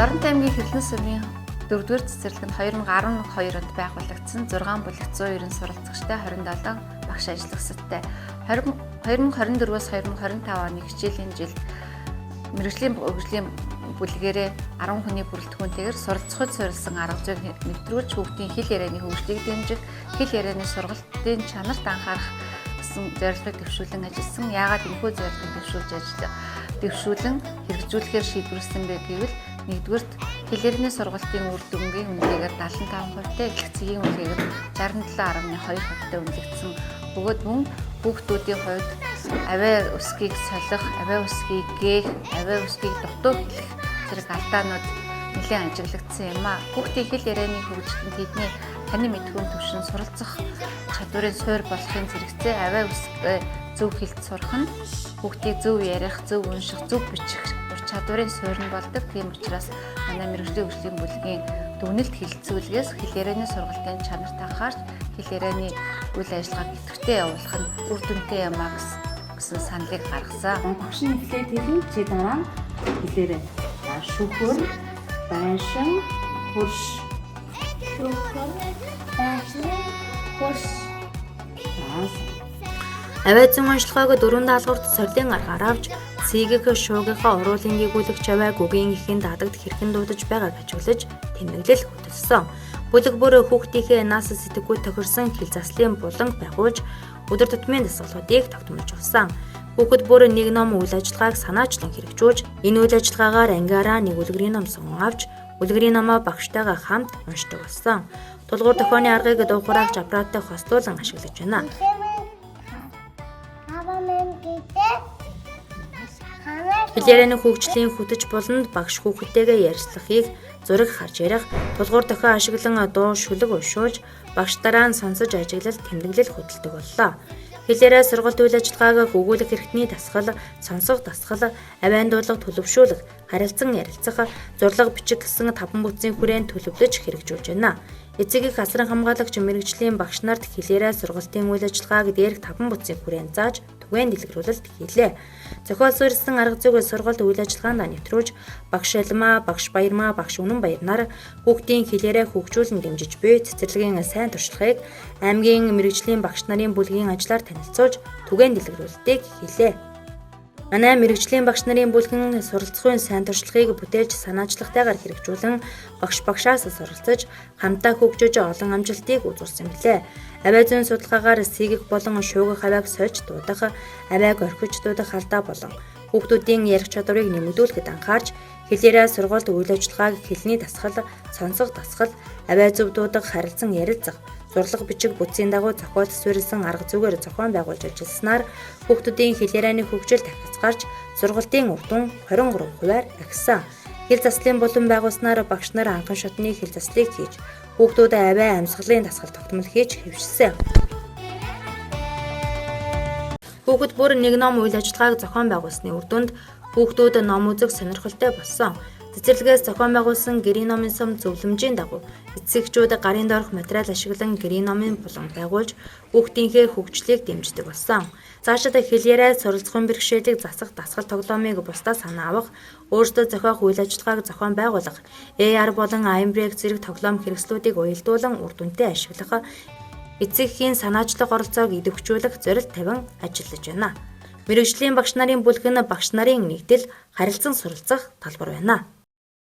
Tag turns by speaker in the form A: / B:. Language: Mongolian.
A: Дорнот аймгийн Хэвлэн сумын 4-р цэцэрлэг нь 2012 онд байгуулагдсан 6 бүлэг 190 суралцагчтай 27 багш ажиллагчтай 2024-өөс 2025 оны хичээлийн жил мэргэжлийн хөгжлийн бүлгээрээ 10 хүний бүрэлдэхүүнтэйгээр суралцахад суурилсан арга зүйг нэвтрүүлж хүүхдийн хэл ярианы хөгжлийг дэмжих, хэл ярианы сургалтын чанарт анхаарах гэсэн зорилгыг дэвшүүлэн ажилласан. Яагаад энэхүү зорилгыг дэвшүүлэн хэрэгжүүлэхээр шийдвэрлэсэн бэ гэвэл нэгдүгээрт хэл ярианы сургалтын үр дүнгийн үнэлгээгээр 75%-тэй, эхлэх цэгийн үнэлгээгээр 67.2%-тэй үнэлэгдсэн. Бөгөөд мөн хүүхдүүдийн хувьд авиа үсгийг солих, авиа үсгийг гээх, авиа үсгийг дутуу хэлэх зэрэг алдаанууд нэлээд ажиглагдсан юм а. Хүүхдийн хэл ярианы хөгжлөнд тэдний танин мэдхүйн түвшин суралцах чадварын суурь болохын зэрэгцээ авиа үсгээ зөв хэлж сурах нь хүүхдийг зөв ярих, зөв унших, зөв бичих ур чадварын суурь нь болдог. Тийм учраас манай мэргэжлийн хөгжлийн бүлгийн дүгнэлт хэлэлцүүлгээс хэл ярианы сургалтын чанарт анхаарч хэл ярианы үйл ажиллагааг идэвхтэй явуулах нь үр дүнтэй юм а гэсэн саналыг гаргасан.
B: Багш нь эхлээд хэлэн чи дараа нь хэлээрэй. Шүхөр, байшин, хурш.
C: Шүхөр, байшин, хурш.
D: Авиа зүйн онцлогоог 4 даалгаварт сорилын аргаар авч цэгийг шуугийнхаа уруулын гүйгүүлэгч авиа гүгийн ихэн дадагд хэрхэн дуудаж байгааг ажиглаж тэмдэглэл хөтөлсөн. Бүлэг бүр хүүхдийнхээ нас сэтгэгүй тохирсон хэл заслын буланг байгуулж өдөр тутмын дасгалуудыг тогтмолж өгсөн. Хүүхэд бүр нэг ном үйл ажиллагааг санаачлан хэрэгжүүлж энэ үйл ажиллагаагаар ангиараа нэг үлгэрийн ном сонгон авч үлгэрийн номоо багштайгаа хамт уншдаг болсон. Тулгуур дохионы аргыг дуухаараач аппараттай хостуулан ашиглаж байна. Хэл ярианы хөгжлийн хөтөч болонд багш хүүхдтэйгээ ярилцлагыг зураг харж ярих, тулгуур дохио ашиглан дуу шүлэг уншуулж багштараа нь сонсож ажиглал тэмдэглэл хөтэлдэг боллоо. Хэл яриа сургалт үйл ажиллагааг өгүүлэх хэрэгтний дасгал, сонсох дасгал, авиан дуулга төлөвшүүлэх, харилцан ярилцах, зурлаг бичих гэсэн 5 бүтцийн хүрээнд төлөвлөж хэрэгжүүлж байна. Эцэг их асран хамгаалагч мэргэжлийн багш нарт хэл яриа сургалтын үйл ажиллагааг дээрх 5 бүтцийн хүрээнд зааж түгээн дэлгэрүүлэлт хийлээ. Зохиол суурилсан арга зүйг сургалт үйл ажиллагаанд нэвтрүүлж багш Элмаа, багш Баярмаа, багш Үнэн Баяр нар хүүхдийн хэл яриа хөгжүүлэн дэмжиж буй цэцэрлэгийн сайн туршлагыг аймгийн мэргэжлийн багш нарын бүлгийн ажлаар танилцуулж түгээн дэлгэрүүлэлтийг хийлээ. Манай мэргэжлийн багш нарын бүлгэн суралцахуйн сайн туршлагыг бүтээж санаачлалтайгаар хэрэгжүүлэн багшаас суралцаж хамтаа хөгжиж олон амжилтыг үзүүлсэн билээ. Авиа зүйн судалгаагаар сийгэх болон шуугих авиаг сольж дуудах, авиаг орхиж дуудах алдаа болон хүүхдүүдийн ярих чадварыг нэмэгдүүлэхэд анхаарч хэл яриа сургалт үйл ажиллагааг хэлний дасгал, сонсох дасгал, авиа зөв дуудах, харилцан ярилцах, зурлаг бичиг бүтцийн дагуу зохиол суурилсан арга зүйгээр зохион байгуулж ажилласнаар хүүхдүүдийн хэл ярианы хөгжил дахиц гарч сургалтын үр дүн 23%-аар агсан. Хэл заслын булан байгуулснаар багш нар анхан шатны хэл заслыг хийж хүүхдүүд авиа амьсгалын дасгал тогтмол хийж хэвшсэн. Хүүхэд бүр нэг ном үйл ажиллагааг зохион байгуулсны үр дүнд хүүхдүүд ном үзэх сонирхолтой болсон. Цэцэрлэгээс зохион байгуулсан гэрийн номын сум зөвлөмжийн дагуу эцэгчүүд гарын доорх материал ашиглан гэрийн номын булан байгуулж хүүхдийнхээ хөгжлийг дэмждэг болсон. Цаашид хэл яриа суралцахуйн бэрхшээлийг засах дасгал тоглоомыг бусдаа санаа авах, өөрсдөө зохиох үйл ажиллагааг зохион байгуулах, AR болон IMBREAK зэрэг тоглоом хэрэгслүүдийг уялдуулан үр дүнтэй ашиглах, эцэгхийн санаачлах оролцоог идэвхжүүлэх зорилт тавин ажиллаж байна. Мэргэжлийн багш нарын бүлэг нь багш нарын нэгдэл, харилцан суралцах талбар байна.